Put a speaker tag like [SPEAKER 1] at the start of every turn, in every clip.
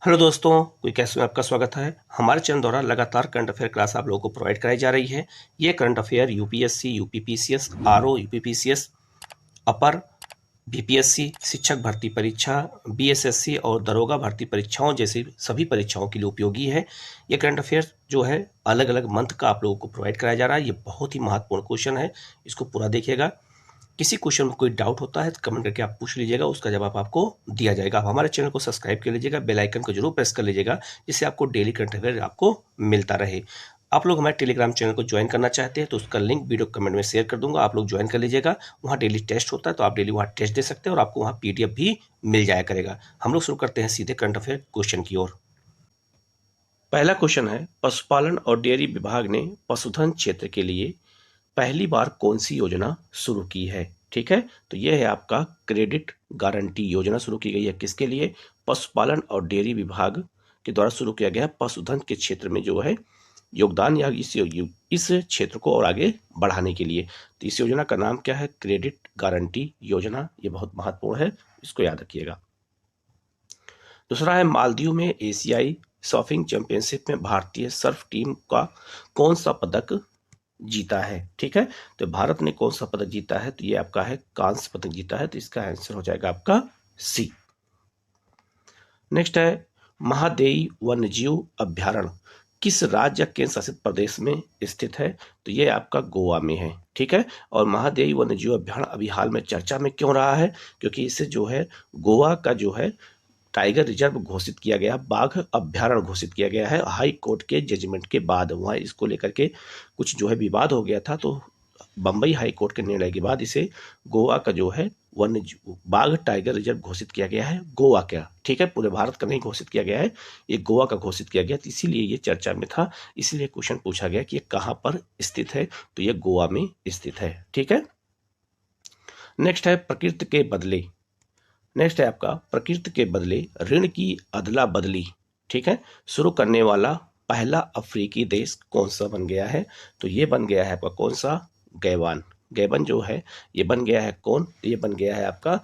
[SPEAKER 1] Hello दोस्तों, कोई कैसे में आपका स्वागत है। हमारे चैनल द्वारा लगातार करंट अफेयर क्लास आप लोगों को प्रोवाइड कराई जा रही है। ये current affair UPSC, UPPCS, RO, UPPCS, अपर, बीपीएससी, शिक्षक भर्ती परीक्षा, बीएसएससी और दरोगा भर्ती परीक्षाओं जैसी सभी परीक्षाओं के लिए उपयोगी है। ये करंट अफेयर जो है अलग अलग मंथ का आप लोगों को प्रोवाइड कराया जा रहा है। ये बहुत ही महत्वपूर्ण क्वेश्चन है, इसको पूरा देखिएगा। किसी क्वेश्चन में कोई डाउट होता है तो कमेंट करके आप पूछ लीजिएगा, उसका जवाब आपको दिया जाएगा। आप हमारे चैनल को सब्सक्राइब कर लीजिएगा, बेल आइकन को जरूर प्रेस कर लीजिएगा, जिससे आपको डेली करंट अफेयर आपको मिलता रहे। आप लोग हमारे टेलीग्राम चैनल को ज्वाइन करना चाहते हैं तो उसका लिंक वीडियो कमेंट में शेयर कर दूंगा, आप लोग ज्वाइन कर लीजिएगा। वहाँ डेली टेस्ट होता है तो आप डेली वहाँ टेस्ट दे सकते हैं और आपको वहाँ पीडीएफ भी मिल जाया करेगा। हम लोग शुरू करते हैं सीधे करंट अफेयर क्वेश्चन की ओर। पहला क्वेश्चन है, पशुपालन और डेयरी विभाग ने पशुधन क्षेत्र के लिए पहली बार कौन सी योजना शुरू की है? ठीक है, तो यह है आपका क्रेडिट गारंटी योजना शुरू की गई है। किसके लिए? पशुपालन और डेयरी विभाग के द्वारा शुरू किया गया है पशुधन के क्षेत्र में जो है योगदान या इस क्षेत्र को और आगे बढ़ाने के लिए। तो इस योजना का नाम क्या है? क्रेडिट गारंटी योजना। ये बहुत महत्वपूर्ण है, इसको याद रखिएगा। दूसरा है, मालदीव में एशियाई सर्फिंग चैंपियनशिप में भारतीय सर्फ टीम का कौन सा पदक जीता है? ठीक है, तो भारत ने कौन सा पदक जीता है? तो ये आपका है कांस्य पदक जीता है। तो इसका आंसर हो जाएगा आपका सी। नेक्स्ट है, महादेई वन्यजीव अभ्यारण्य किस राज्य या केंद्र शासित प्रदेश में स्थित है? तो ये आपका गोवा में है। ठीक है, और महादेई वन्यजीव अभ्यारण्य अभी हाल में चर्चा में क्यों रहा है? क्योंकि इसे जो है गोवा का जो है टाइगर रिजर्व घोषित किया गया, बाघ अभ्यारण्य घोषित किया गया है हाई कोर्ट के जजमेंट के बाद। वहाँ इसको लेकर के कुछ जो है विवाद हो गया था, तो बम्बई हाई कोर्ट के निर्णय के बाद इसे गोवा का जो है वन्य बाघ टाइगर रिजर्व घोषित किया गया है। गोवा का, ठीक है, पूरे भारत का नहीं घोषित किया गया है, ये गोवा का घोषित किया गया, तो इसीलिए ये चर्चा में था। इसलिए क्वेश्चन पूछा गया कि ये कहाँ पर स्थित है? तो ये गोवा में स्थित है। ठीक है, नेक्स्ट है, प्रकृति के बदले। नेक्स्ट है आपका, प्रकृति के बदले ऋण की अदला बदली, ठीक है, शुरू करने वाला पहला अफ्रीकी देश कौन सा बन गया है? तो ये बन गया है आपका कौन सा? गैबान। गैबान जो है ये बन गया है कौन? ये बन गया है आपका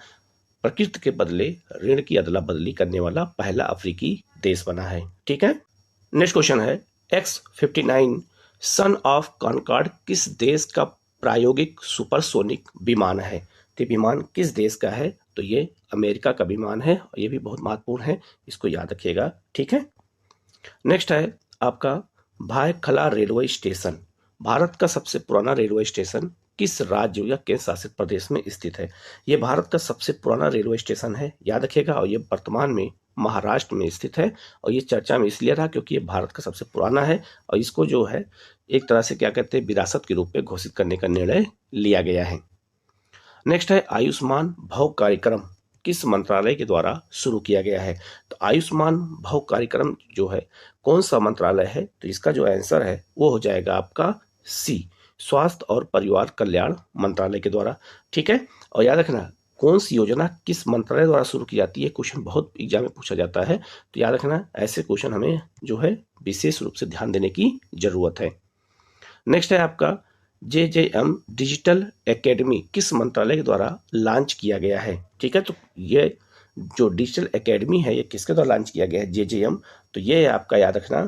[SPEAKER 1] प्रकृति के बदले ऋण की अदला बदली करने वाला पहला अफ्रीकी देश बना है। ठीक है, नेक्स्ट क्वेश्चन है, X-59 सन ऑफ कॉनकॉर्ड किस देश का प्रायोगिक सुपरसोनिक विमान है? तो विमान किस देश का है? तो ये अमेरिका का विमान है और ये भी बहुत महत्वपूर्ण है, इसको याद रखिएगा। ठीक है, नेक्स्ट है आपका भायखला रेलवे स्टेशन भारत का सबसे पुराना रेलवे स्टेशन किस राज्य या केंद्र शासित प्रदेश में स्थित है? ये भारत का सबसे पुराना रेलवे स्टेशन है, याद रखिएगा, और ये वर्तमान में महाराष्ट्र में स्थित है। और ये चर्चा में इसलिए रहा क्योंकि ये भारत का सबसे पुराना है और इसको जो है एक तरह से क्या कहते हैं, विरासत के रूप में घोषित करने का निर्णय लिया गया है। नेक्स्ट है, आयुष्मान भव कार्यक्रम किस मंत्रालय के द्वारा शुरू किया गया है? तो आयुष्मान भव कार्यक्रम जो है कौन सा मंत्रालय है? तो इसका जो आंसर है वो हो जाएगा आपका सी, स्वास्थ्य और परिवार कल्याण मंत्रालय के द्वारा। ठीक है, और याद रखना कौन सी योजना किस मंत्रालय द्वारा शुरू की जाती है, क्वेश्चन बहुत एग्जाम में पूछा जाता है, तो याद रखना ऐसे क्वेश्चन हमें जो है विशेष रूप से ध्यान देने की जरूरत है। नेक्स्ट है आपका JJM डिजिटल एकेडमी किस मंत्रालय के द्वारा लॉन्च किया गया है? ठीक है, तो ये जो डिजिटल एकेडमी है ये किसके द्वारा लॉन्च किया गया है? JJM। तो ये आपका याद रखना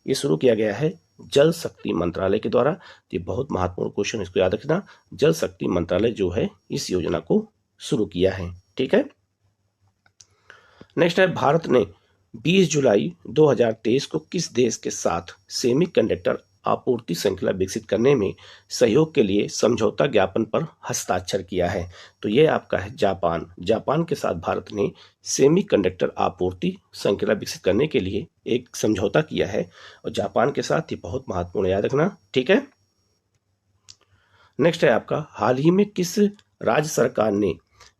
[SPEAKER 1] ये शुरू किया गया है जल शक्ति मंत्रालय के द्वारा। तो ये बहुत महत्वपूर्ण क्वेश्चन, इसको याद रखना, जल शक्ति मंत्रालय जो है इस योजना को शुरू किया है। ठीक है, नेक्स्ट है, भारत ने 20 जुलाई 2023 को किस देश के साथ सेमीकंडक्टर आपूर्ति श्रृंखला विकसित करने में सहयोग के लिए समझौता ज्ञापन पर हस्ताक्षर किया है? तो ये आपका है जापान। जापान के साथ भारत ने सेमीकंडक्टर आपूर्ति श्रृंखला विकसित करने के लिए एक समझौता किया है और जापान के साथ ही बहुत महत्वपूर्ण, याद रखना। ठीक है, नेक्स्ट है आपका, हाल ही में किस राज्य सरकार ने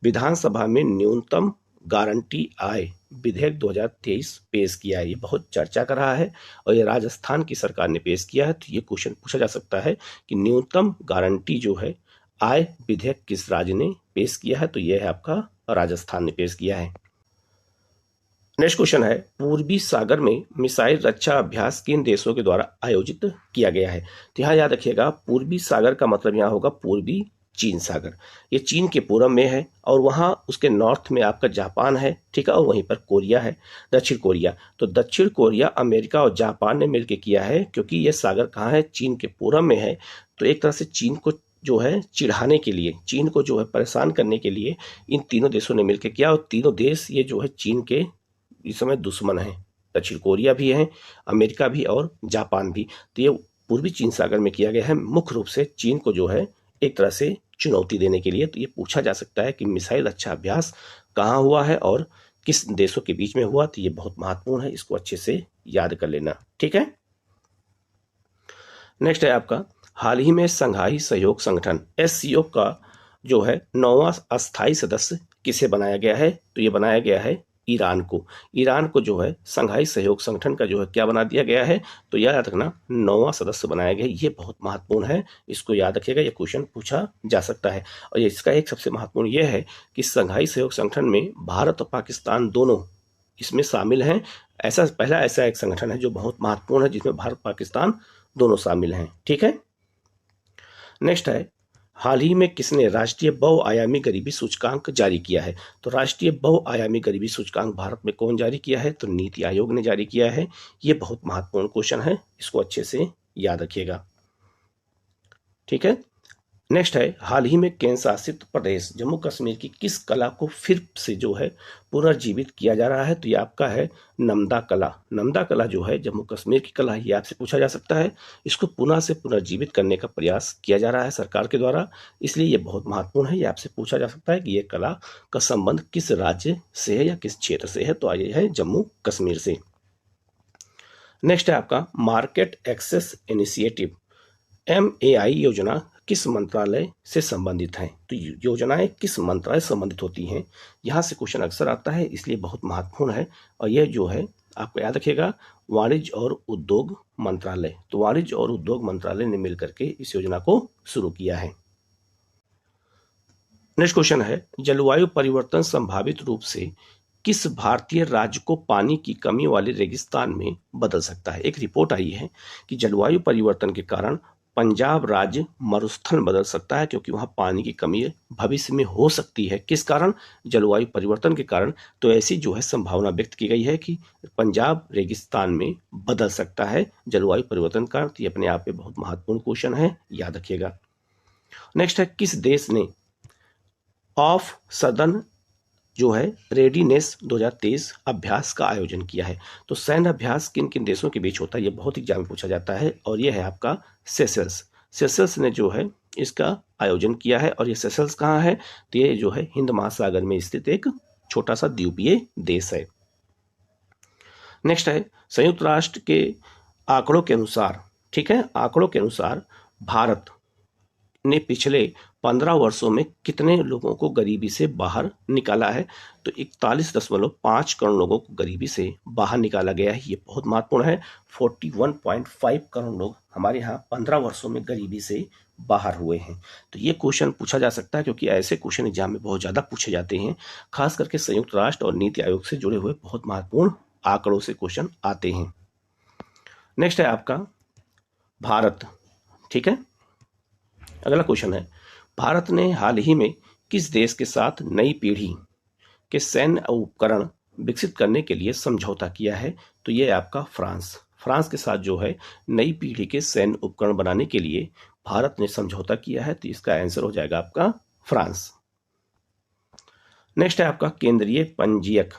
[SPEAKER 1] विधानसभा में न्यूनतम गारंटी आय विधेयक 2023 पेश किया है? ये बहुत चर्चा कर रहा है और ये राजस्थान की सरकार ने पेश किया है। तो ये क्वेश्चन पूछा जा सकता है कि न्यूनतम गारंटी जो है आय विधेयक किस राज्य ने पेश किया है? तो ये है आपका राजस्थान ने पेश किया है। नेक्स्ट क्वेश्चन है, पूर्वी सागर में मिसाइल रक्षा अभ्यास किन देशों के द्वारा आयोजित किया गया है? तो यहाँ याद रखिएगा पूर्वी सागर का मतलब यहाँ होगा पूर्वी चीन सागर। ये चीन के पूरब में है और वहाँ उसके नॉर्थ में आपका जापान है, ठीक है, और वहीं पर कोरिया है, दक्षिण कोरिया। तो दक्षिण कोरिया अमेरिका और जापान ने मिलकर किया है, क्योंकि ये सागर कहाँ है, चीन के पूरब में है। तो एक तरह से चीन को जो है चिढ़ाने के लिए, चीन को जो है परेशान करने के लिए इन तीनों देशों ने मिलकर किया। और तीनों देश ये जो है चीन के इस समय दुश्मन हैं। दक्षिण कोरिया भी है, अमेरिका भी और जापान भी। तो ये पूर्वी चीन सागर में किया गया है, मुख्य रूप से चीन को जो है एक तरह से चुनौती देने के लिए। तो ये पूछा जा सकता है कि मिसाइल रक्षा अभ्यास कहाँ हुआ है और किस देशों के बीच में हुआ। तो ये बहुत महत्वपूर्ण है, इसको अच्छे से याद कर लेना, ठीक है। नेक्स्ट है आपका, हाल ही में संघाई सहयोग संगठन एससीओ का जो है 9वां अस्थायी सदस्य किसे बनाया गया है? तो ये बनाया गया है ईरान को। ईरान को जो है संघाई सहयोग संगठन का जो है क्या बना दिया गया है? तो याद रखना 9वां सदस्य बनाया गया है। ये बहुत महत्वपूर्ण है, इसको याद रखिएगा, ये क्वेश्चन पूछा जा सकता है। और इसका एक सबसे महत्वपूर्ण यह है कि संघाई सहयोग संगठन में भारत और पाकिस्तान दोनों इसमें शामिल हैं। ऐसा एक संगठन है जो बहुत महत्वपूर्ण है, जिसमें भारत पाकिस्तान दोनों शामिल हैं, ठीक है। नेक्स्ट है, हाल ही में किसने राष्ट्रीय बहुआयामी गरीबी सूचकांक जारी किया है? तो राष्ट्रीय बहुआयामी गरीबी सूचकांक भारत में कौन जारी किया है? तो नीति आयोग ने जारी किया है। ये बहुत महत्वपूर्ण क्वेश्चन है, इसको अच्छे से याद रखिएगा, ठीक है। नेक्स्ट है, हाल ही में केंद्र शासित प्रदेश जम्मू कश्मीर की किस कला को फिर से जो है पुनर्जीवित किया जा रहा है? तो ये आपका है नमदा कला। नमदा कला जो है जम्मू कश्मीर की कला, ये आपसे पूछा जा सकता है। इसको पुनः से पुनर्जीवित करने का प्रयास किया जा रहा है सरकार के द्वारा, इसलिए ये बहुत महत्वपूर्ण है। ये आपसे पूछा जा सकता है कि ये कला का संबंध किस राज्य से है या किस क्षेत्र से है? तो ये है जम्मू कश्मीर से। नेक्स्ट है आपका, मार्केट एक्सेस इनिशिएटिव MAI योजना किस मंत्रालय से संबंधित है? तो योजनाएं किस मंत्रालय से संबंधित होती हैं, यहाँ से क्वेश्चन अक्सर आता है, इसलिए बहुत महत्वपूर्ण है। और यह जो है आपको याद रखिएगा, वाणिज्य और उद्योग मंत्रालय। तो वाणिज्य और उद्योग मंत्रालय ने मिलकर के इस योजना को शुरू किया है। नेक्स्ट क्वेश्चन है, जलवायु परिवर्तन संभावित रूप से किस भारतीय राज्य को पानी की कमी वाले रेगिस्तान में बदल सकता है? एक रिपोर्ट आई है कि जलवायु परिवर्तन के कारण पंजाब राज्य मरुस्थल बदल सकता है, क्योंकि वहां पानी की कमी भविष्य में हो सकती है। किस कारण? जलवायु परिवर्तन के कारण। तो ऐसी जो है संभावना व्यक्त की गई है कि पंजाब रेगिस्तान में बदल सकता है जलवायु परिवर्तन का। तो ये अपने आप में बहुत महत्वपूर्ण क्वेश्चन है, याद रखिएगा। नेक्स्ट है, किस देश ने ऑफ सदर्न जो है रेडीनेस 2023 अभ्यास का आयोजन किया है? तो सैन्य अभ्यास किन किन देशों के बीच होता है, ये बहुत एग्जाम में पूछा जाता है। और ये है आपका सेशल्स। सेशल्स ने जो है इसका आयोजन किया है। और ये सेशल्स कहाँ है? तो ये जो है हिंद महासागर में स्थित एक छोटा सा द्वीपीय देश है। नेक्स्ट है, संयुक्त राष्ट्र के आंकड़ों के अनुसार, ठीक है, आंकड़ों के अनुसार भारत ने पिछले 15 वर्षों में कितने लोगों को गरीबी से बाहर निकाला है? तो 41.5 करोड़ लोगों को गरीबी से बाहर निकाला गया है। ये बहुत महत्वपूर्ण है। 41.5 करोड़ लोग हमारे यहाँ 15 वर्षों में गरीबी से बाहर हुए हैं। तो ये क्वेश्चन पूछा जा सकता है, क्योंकि ऐसे क्वेश्चन एग्जाम में बहुत ज़्यादा पूछे जाते हैं। खास करके संयुक्त राष्ट्र और नीति आयोग से जुड़े हुए बहुत महत्वपूर्ण आंकड़ों से क्वेश्चन आते हैं। नेक्स्ट है आपका भारत, ठीक है। अगला क्वेश्चन है, भारत ने हाल ही में किस देश के साथ नई पीढ़ी के सैन्य उपकरण विकसित करने के लिए समझौता किया है? तो ये आपका फ्रांस। फ्रांस के साथ जो है नई पीढ़ी के सैन्य उपकरण बनाने के लिए भारत ने समझौता किया है। तो इसका आंसर हो जाएगा आपका फ्रांस। नेक्स्ट है आपका केंद्रीय पंजीयक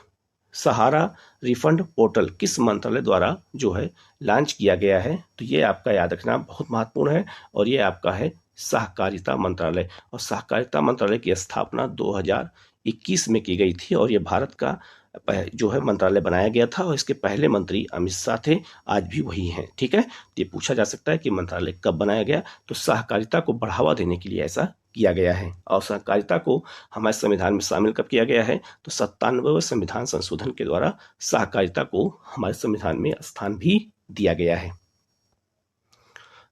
[SPEAKER 1] सहारा रिफंड पोर्टल किस मंत्रालय द्वारा जो है लॉन्च किया गया है? तो ये आपका याद रखना बहुत महत्वपूर्ण है। और ये आपका है सहकारिता मंत्रालय। और सहकारिता मंत्रालय की स्थापना 2021 में की गई थी। और ये भारत का जो है मंत्रालय बनाया गया था। और इसके पहले मंत्री अमित शाह थे, आज भी वही हैं, ठीक है। ये पूछा जा सकता है कि मंत्रालय कब बनाया गया? तो सहकारिता को बढ़ावा देने के लिए ऐसा किया गया है। और सहकारिता को हमारे संविधान में शामिल कब किया गया है? तो 97वें संविधान संशोधन के द्वारा सहकारिता को हमारे संविधान में स्थान भी दिया गया है।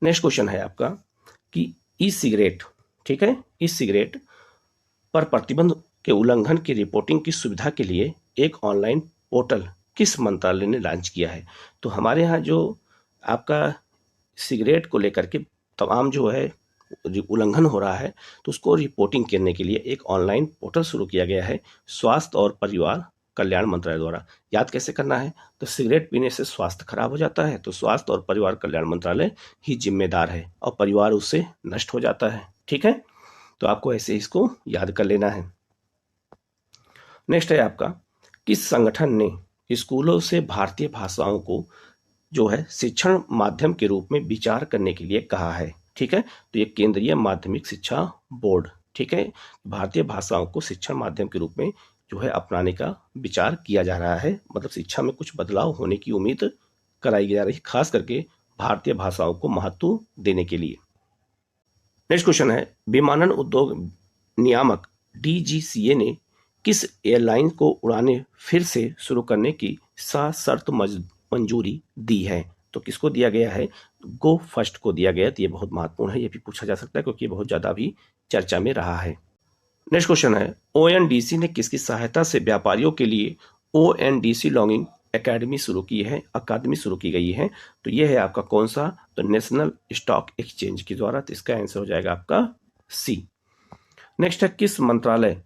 [SPEAKER 1] नेक्स्ट क्वेश्चन है आपका कि ई सिगरेट, ठीक है, ई सिगरेट पर प्रतिबंध के उल्लंघन की रिपोर्टिंग की सुविधा के लिए एक ऑनलाइन पोर्टल किस मंत्रालय ने लॉन्च किया है? तो हमारे यहाँ जो आपका सिगरेट को लेकर के तमाम जो है उल्लंघन हो रहा है तो उसको रिपोर्टिंग करने के लिए एक ऑनलाइन पोर्टल शुरू किया गया है स्वास्थ्य और परिवार कल्याण मंत्रालय द्वारा। याद कैसे करना है? तो सिगरेट पीने से स्वास्थ्य खराब हो जाता है तो स्वास्थ्य और परिवार कल्याण मंत्रालय ही जिम्मेदार है और परिवार उससे नष्ट हो जाता है। ठीक है, तो आपको ऐसे इसको याद कर लेना है। नेक्स्ट है आपका, किस संगठन ने स्कूलों से भारतीय भाषाओं को जो है शिक्षण माध्यम के रूप में विचार करने के लिए कहा है? ठीक है, तो ये केंद्रीय माध्यमिक शिक्षा बोर्ड। ठीक है, भारतीय भाषाओं को शिक्षण माध्यम के रूप में जो है अपनाने का विचार किया जा रहा है, मतलब शिक्षा में कुछ बदलाव होने की उम्मीद कराई जा रही है, खास करके भारतीय भाषाओं को महत्व देने के लिए। नेक्स्ट क्वेश्चन है, विमानन उद्योग नियामक डीजीसीए ने किस एयरलाइन को उड़ानें फिर से शुरू करने की सशर्त मंजूरी दी है? तो किसको दिया गया है? गो फर्स्ट को दिया गया। तो ये बहुत महत्वपूर्ण है, ये भी पूछा जा सकता है क्योंकि ये बहुत ज्यादा भी चर्चा में रहा है। नेक्स्ट क्वेश्चन है, ओएनडीसी ने किसकी सहायता से व्यापारियों के लिए ओएनडीसी लॉगिंग अकादमी शुरू की गई है? तो ये है आपका कौन सा? तो नेशनल स्टॉक एक्सचेंज के द्वारा। तो इसका आंसर हो जाएगा आपका सी। नेक्स्ट है, किस मंत्रालय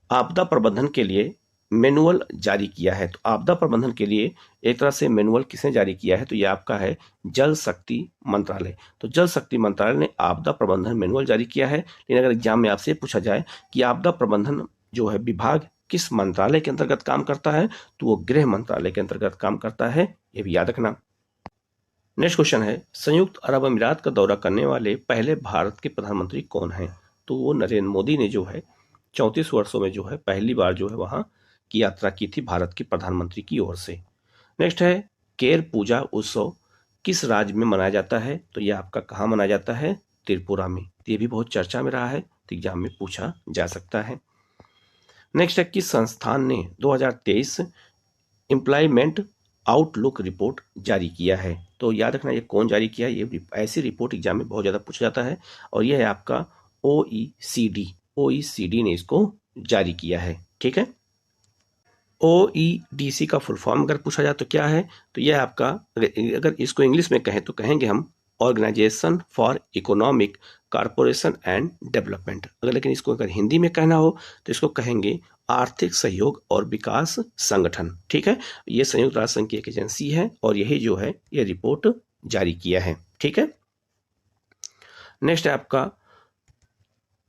[SPEAKER 1] आपदा प्रबंधन के लिए मैनुअल जारी किया है? तो आपदा प्रबंधन के लिए एक तरह से मैनुअल किसने जारी किया है? तो ये आपका है जल शक्ति मंत्रालय। तो जल शक्ति मंत्रालय ने आपदा प्रबंधन मैनुअल जारी किया है। लेकिन अगर एग्जाम में आपसे पूछा जाए कि आपदा प्रबंधन जो है विभाग किस मंत्रालय के अंतर्गत काम करता है, तो वो गृह मंत्रालय के अंतर्गत काम करता है, ये भी याद रखना। नेक्स्ट क्वेश्चन है, संयुक्त अरब अमीरात का दौरा करने वाले पहले भारत के प्रधानमंत्री कौन हैं? तो वो नरेंद्र मोदी ने जो है 34 वर्षों में जो है पहली बार जो है वहां की यात्रा की थी भारत के प्रधानमंत्री की ओर से। नेक्स्ट है, केर पूजा उत्सव किस राज्य में मनाया जाता है? तो ये आपका कहाँ मनाया जाता है? त्रिपुरा में। ये भी बहुत चर्चा में रहा है, तो एग्जाम में पूछा जा सकता है। नेक्स्ट है, किस संस्थान ने 2023 एम्प्लॉयमेंट आउटलुक रिपोर्ट जारी किया है? तो याद रखना ये कौन जारी किया है, ये ऐसी रिपोर्ट एग्जाम में बहुत ज़्यादा पूछा जाता है और यह है आपका ओईसीडी ने इसको जारी किया है। ठीक है, ओईडीसी का फुल फॉर्म अगर पूछा जाए तो क्या है? तो यह आपका, अगर इसको इंग्लिश में कहें तो कहेंगे हम organisation for economic corporation and development. अगर लेकिन इसको अगर हिंदी में कहना हो तो इसको कहेंगे आर्थिक सहयोग और विकास संगठन। ठीक है, ये संयुक्त राष्ट्र संघ की एक एजेंसी है और यही जो है ये रिपोर्ट जारी किया है। ठीक है, नेक्स्ट है आपका,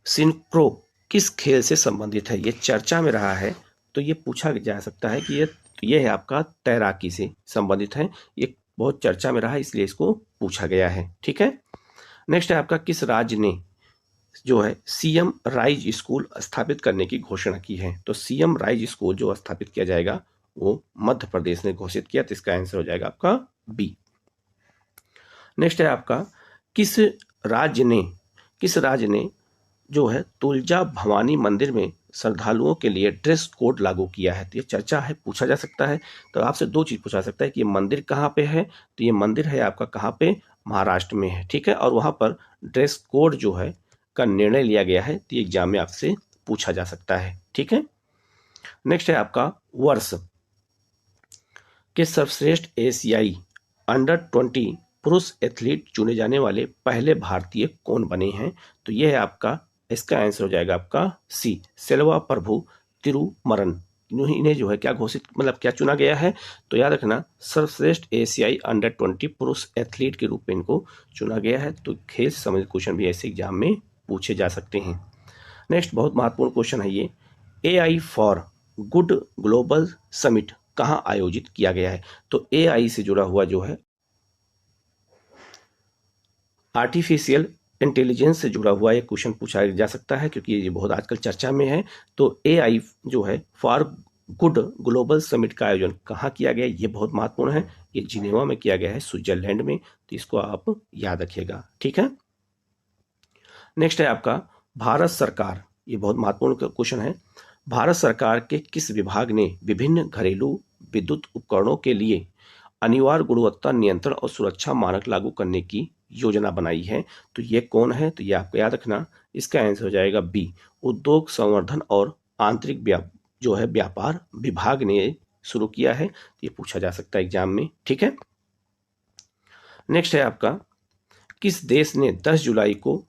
[SPEAKER 1] सिंक्रो किस खेल से संबंधित है? ये चर्चा में रहा है, तो ये पूछा जा सकता है कि ये है आपका तैराकी से संबंधित है। ये बहुत चर्चा में रहा है इसलिए इसको पूछा गया है। ठीक है, नेक्स्ट है आपका, किस राज्य ने जो है सीएम राइज स्कूल स्थापित करने की घोषणा की है? तो सीएम राइज स्कूल जो स्थापित किया जाएगा वो मध्य प्रदेश ने घोषित किया, तो इसका आंसर हो जाएगा आपका बी। नेक्स्ट है आपका, किस राज्य ने जो है तुलजा भवानी मंदिर में श्रद्धालुओं के लिए ड्रेस कोड लागू किया है? तो ये चर्चा है, पूछा जा सकता है। तो आपसे दो चीज पूछा सकता है कि ये मंदिर कहाँ पे है? तो ये मंदिर है आपका कहाँ पे? महाराष्ट्र में है। ठीक है, और वहां पर ड्रेस कोड जो है का निर्णय लिया गया है, तो ये एग्जाम में आपसे पूछा जा सकता है। ठीक है, नेक्स्ट है आपका, वर्ष के सर्वश्रेष्ठ एशियाई अंडर-20 पुरुष एथलीट चुने जाने वाले पहले भारतीय कौन बने हैं? तो यह है आपका, इसका आंसर हो जाएगा आपका सी, सेल्वा प्रभु तिरुमरन। इन्हें जो है क्या घोषित, मतलब क्या चुना गया है? तो याद रखना सर्वश्रेष्ठ एशियाई अंडर-20 पुरुष एथलीट के रूप में इनको चुना गया है। तो खेल से संबंधित क्वेश्चन भी ऐसे एग्जाम में पूछे जा सकते हैं। नेक्स्ट बहुत महत्वपूर्ण क्वेश्चन है ये, AI for good global summit कहाँ आयोजित किया गया है? तो AI से जुड़ा हुआ जो है आर्टिफिशियल इंटेलिजेंस से जुड़ा हुआ एक क्वेश्चन पूछा जा सकता है क्योंकि ये बहुत आजकल चर्चा में है। तो AI जो है फॉर गुड ग्लोबल समिट का आयोजन कहाँ किया गया? ये बहुत महत्वपूर्ण है, ये जिनेवा में किया गया है, स्विट्जरलैंड में। तो इसको आप याद रखिएगा। ठीक है, नेक्स्ट है आपका, भारत सरकार, ये बहुत महत्वपूर्ण क्वेश्चन है, भारत सरकार के किस विभाग ने विभिन्न घरेलू विद्युत उपकरणों के लिए अनिवार्य गुणवत्ता नियंत्रण और सुरक्षा मानक लागू करने की योजना बनाई है? तो ये कौन है? तो ये आपको याद रखना, इसका आंसर हो जाएगा बी, उद्योग संवर्धन और आंतरिक व्यापार विभाग ने शुरू किया है। ये पूछा जा सकता है एग्जाम में। ठीक है, नेक्स्ट है आपका, किस देश ने 10 जुलाई को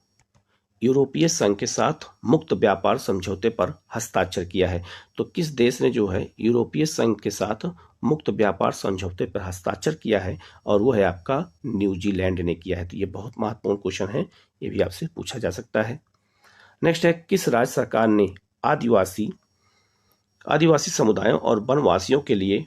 [SPEAKER 1] यूरोपीय संघ के साथ मुक्त व्यापार समझौते पर हस्ताक्षर किया है? तो किस देश ने जो है यूरोपीय संघ के साथ मुक्त व्यापार समझौते पर हस्ताक्षर किया है? और वो है आपका न्यूजीलैंड ने किया है। तो ये बहुत महत्वपूर्ण क्वेश्चन है, ये भी आपसे पूछा जा सकता है। नेक्स्ट है, किस राज्य सरकार ने आदिवासी समुदायों और वनवासियों के लिए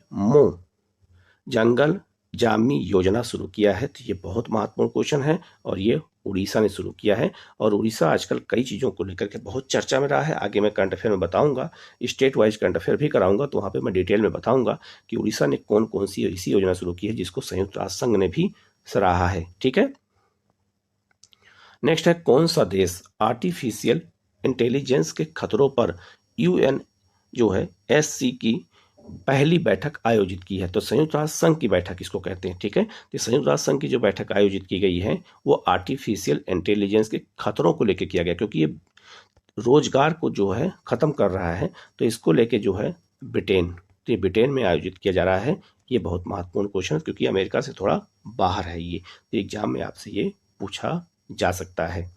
[SPEAKER 1] जंगल जामी योजना शुरू किया है? तो ये बहुत महत्वपूर्ण क्वेश्चन है और ये उड़ीसा ने शुरू किया है। और उड़ीसा आजकल कई चीज़ों को लेकर के बहुत चर्चा में रहा है। आगे मैं करंट अफेयर में बताऊंगा, स्टेट वाइज करंट अफेयर भी कराऊंगा, तो वहाँ पे मैं डिटेल में बताऊंगा कि उड़ीसा ने कौन कौन सी ऐसी योजना शुरू की है जिसको संयुक्त राष्ट्र संघ ने भी सराहा है। ठीक है। नेक्स्ट है, कौन सा देश आर्टिफिशियल इंटेलिजेंस के खतरों पर UN जो है SC की पहली बैठक आयोजित की है? तो संयुक्त राष्ट्र संघ की बैठक इसको कहते हैं। ठीक है। तो संयुक्त राष्ट्र संघ की जो बैठक आयोजित की गई है वो आर्टिफिशियल इंटेलिजेंस के खतरों को लेकर किया गया, क्योंकि ये रोजगार को जो है खत्म कर रहा है। तो इसको लेके जो है ब्रिटेन में आयोजित किया जा रहा है। ये बहुत महत्वपूर्ण क्वेश्चन, क्योंकि अमेरिका से थोड़ा बाहर है ये, तो एग्जाम में आपसे ये पूछा जा सकता है।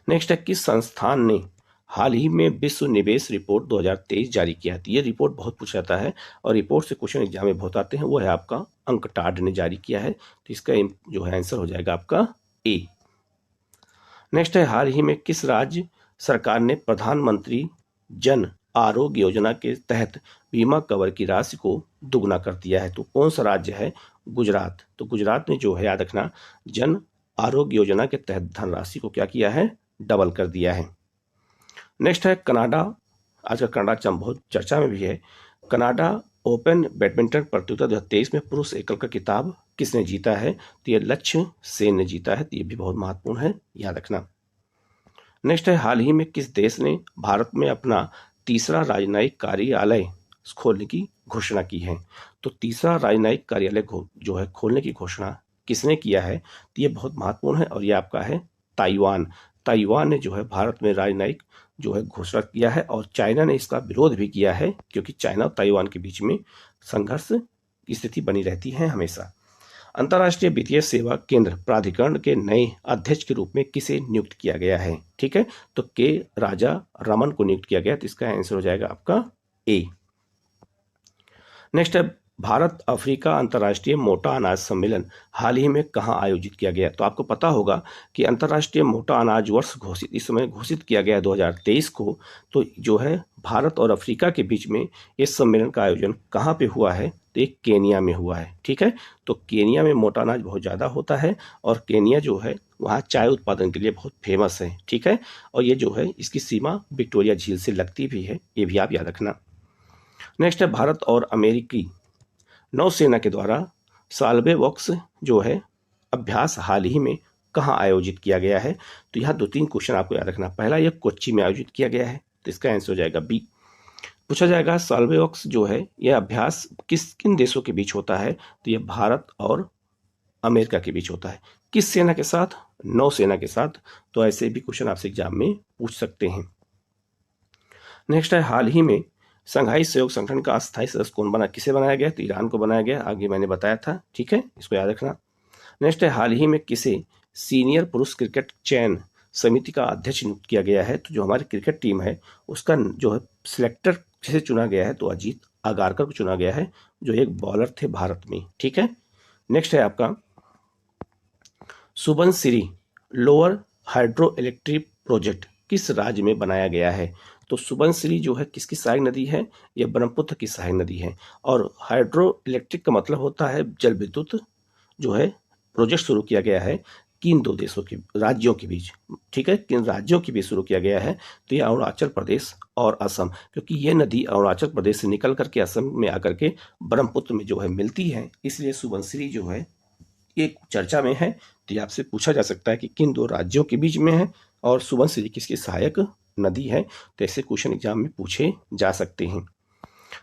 [SPEAKER 1] नेक्स्ट है, किस संस्थान ने हाल ही में विश्व निवेश रिपोर्ट 2023 जारी किया है? तो ये रिपोर्ट बहुत पूछा जाता है और रिपोर्ट से क्वेश्चन एग्जाम में बहुत आते हैं। वो है आपका अंकटाड ने जारी किया है। तो इसका जो है आंसर हो जाएगा आपका A। नेक्स्ट है, हाल ही में किस राज्य सरकार ने प्रधानमंत्री जन आरोग्य योजना के तहत बीमा कवर की राशि को दुगना कर दिया है? तो कौन सा राज्य है? गुजरात। तो गुजरात ने जो है, याद रखना, जन आरोग्य योजना के तहत धनराशि को क्या किया है? डबल कर दिया है। नेक्स्ट है, कनाडा। आजकल कनाडा बहुत चर्चा में भी है। कनाडा ओपन बैडमिंटन प्रतियोगिता 2023 में पुरुष एकल का खिताब किसने जीता है? तो ये लक्ष्य सेन ने जीता है। तो ये भी बहुत महत्वपूर्ण है, याद रखना। नेक्स्ट है, हाल ही में किस देश ने भारत में अपना तीसरा राजनयिक कार्यालय खोलने की घोषणा की है? तो तीसरा राजनयिक कार्यालय जो है खोलने की घोषणा किसने किया है? तो ये बहुत महत्वपूर्ण है और ये आपका है ताइवान ने जो है भारत में राजनयिक जो है घोषणा किया है। और चाइना ने इसका विरोध भी किया है, क्योंकि चाइना और ताइवान के बीच में संघर्ष की स्थिति बनी रहती है हमेशा। अंतर्राष्ट्रीय वित्तीय सेवा केंद्र प्राधिकरण के नए अध्यक्ष के रूप में किसे नियुक्त किया गया है? ठीक है, तो के राजा रमन को नियुक्त किया गया। तो इसका आंसर हो जाएगा आपका A। नेक्स्ट है, भारत अफ्रीका अंतर्राष्ट्रीय मोटा अनाज सम्मेलन हाल ही में कहाँ आयोजित किया गया? तो आपको पता होगा कि अंतर्राष्ट्रीय मोटा अनाज वर्ष इस समय घोषित किया गया 2023 को। तो जो है भारत और अफ्रीका के बीच में इस सम्मेलन का आयोजन कहाँ पे हुआ है? तो एक केनिया में हुआ है। ठीक है, तो केनिया में मोटा अनाज बहुत ज़्यादा होता है और केनिया जो है वहाँ चाय उत्पादन के लिए बहुत फेमस है। ठीक है, और ये जो है इसकी सीमा विक्टोरिया झील से लगती भी है, ये भी आप याद रखना। नेक्स्ट है, भारत और अमेरिकी नौसेना के द्वारा साल्वे वॉक्स जो है अभ्यास हाल ही में कहाँ आयोजित किया गया है? तो यहाँ 2-3 क्वेश्चन आपको याद रखना। पहला, यह कोच्चि में आयोजित किया गया है। तो इसका आंसर हो जाएगा B। पूछा जाएगा साल्वे वॉक्स जो है यह अभ्यास किन देशों के बीच होता है? तो यह भारत और अमेरिका के बीच होता है। किस सेना के साथ? नौसेना के साथ। तो ऐसे भी क्वेश्चन आपसे एग्जाम में पूछ सकते हैं। नेक्स्ट है, हाल ही में संघाई सहयोग संगठन का अस्थायी सदस्य कौन बना? किसे बनाया गया? तो ईरान को बनाया गया, आगे मैंने बताया था। ठीक है, इसको याद रखना। नेक्स्ट है, हाल ही में किसे सीनियर पुरुष क्रिकेट चयन समिति का अध्यक्ष नियुक्त किया गया है? तो जो हमारी क्रिकेट टीम है उसका जो है सिलेक्टर किसे चुना गया है? तो अजीत आगारकर को चुना गया है, जो एक बॉलर थे भारत में। ठीक है, नेक्स्ट है आपका Subansiri lower hydro electric project किस राज्य में बनाया गया है? तो सुबनसिरी जो है किसकी सहायक नदी है? यह ब्रह्मपुत्र की सहायक नदी है। और हाइड्रो इलेक्ट्रिक का मतलब होता है जल विद्युत जो है प्रोजेक्ट शुरू किया गया है किन 2 देशों के राज्यों के बीच? ठीक है, किन राज्यों के बीच शुरू किया गया है? तो ये अरुणाचल प्रदेश और असम, क्योंकि ये नदी अरुणाचल प्रदेश से निकल करके असम में आकर के ब्रह्मपुत्र में जो है मिलती है, इसलिए सुबनसिरी जो है एक चर्चा में है। तो ये आपसे पूछा जा सकता है कि किन 2 राज्यों के बीच में है और सुबनसिरी किसकी सहायक नदी है? तो ऐसे क्वेश्चन एग्जाम में पूछे जा सकते हैं।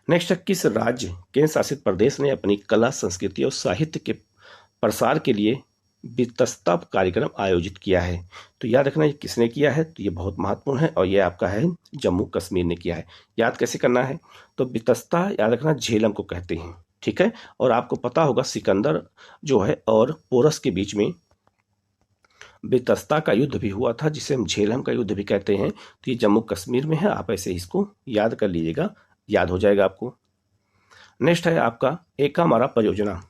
[SPEAKER 1] नेक्स्ट, किस राज्य केंद्र शासित प्रदेश ने अपनी कला संस्कृति और साहित्य के प्रसार के लिए वित्तस्ता कार्यक्रम आयोजित किया है? तो याद रखना ये किसने किया है? तो ये बहुत महत्वपूर्ण है और ये आपका है जम्मू कश्मीर ने किया है। याद कैसे करना है? तो वित्तस्ता याद रखना झेलम को कहते हैं। ठीक है, और आपको पता होगा सिकंदर जो है और पोरस के बीच में बेतस्ता का युद्ध भी हुआ था, जिसे हम झेलम का युद्ध भी कहते हैं। तो ये जम्मू कश्मीर में है, आप ऐसे इसको याद कर लीजिएगा, याद हो जाएगा आपको। नेक्स्ट है आपका एकामारा परियोजना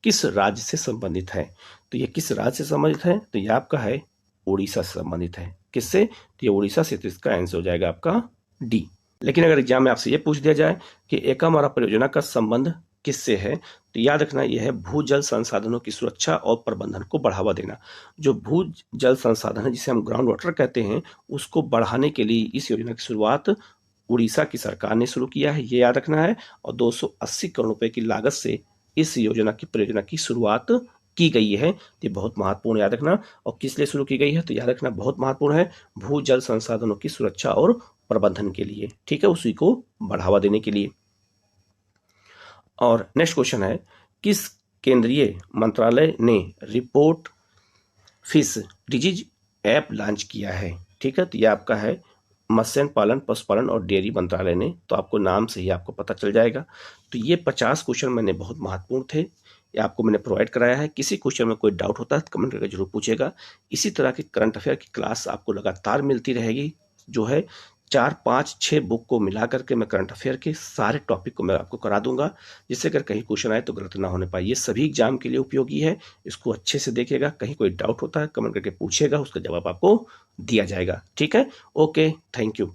[SPEAKER 1] किस राज्य से संबंधित है? तो ये किस राज्य से संबंधित है? तो ये आपका है उड़ीसा से संबंधित है। किससे? तो ये उड़ीसा से, तो इसका आंसर हो जाएगा आपका डी। लेकिन अगर एग्जाम में आपसे ये पूछ दिया जाए कि एकामारा परियोजना का संबंध किससे है, तो याद रखना यह है भूजल संसाधनों की सुरक्षा और प्रबंधन को बढ़ावा देना। जो भूजल संसाधन है, जिसे हम ग्राउंड वाटर कहते हैं, उसको बढ़ाने के लिए इस योजना की शुरुआत उड़ीसा की सरकार ने शुरू किया है, ये याद रखना है। और 280 करोड़ रुपए की लागत से इस योजना की परियोजना की शुरुआत की गई है। ये बहुत महत्वपूर्ण याद रखना। और किस लिए शुरू की गई है, तो याद रखना बहुत महत्वपूर्ण है, भूजल संसाधनों की सुरक्षा और प्रबंधन के लिए, ठीक है, उसी को बढ़ावा देने के लिए। और नेक्स्ट क्वेश्चन है, किस केंद्रीय मंत्रालय ने report fish disease app launch किया है? ठीक है, तो ये आपका है मत्स्य पालन, पशुपालन और डेयरी मंत्रालय ने। तो आपको नाम से ही आपको पता चल जाएगा। तो ये 50 क्वेश्चन मैंने बहुत महत्वपूर्ण थे, ये आपको मैंने प्रोवाइड कराया है। किसी क्वेश्चन में कोई डाउट होता है तो कमेंट करके जरूर पूछेगा। इसी तरह की करंट अफेयर की क्लास आपको लगातार मिलती रहेगी, जो है 4, 5, 6 बुक को मिला करके मैं करंट अफेयर के सारे टॉपिक को मैं आपको करा दूंगा, जिससे अगर कहीं क्वेश्चन आए तो गलत ना होने पाए। ये सभी एग्जाम के लिए उपयोगी है, इसको अच्छे से देखिएगा। कहीं कोई डाउट होता है कमेंट करके पूछिएगा, उसका जवाब आपको दिया जाएगा। ठीक है, ओके, थैंक यू।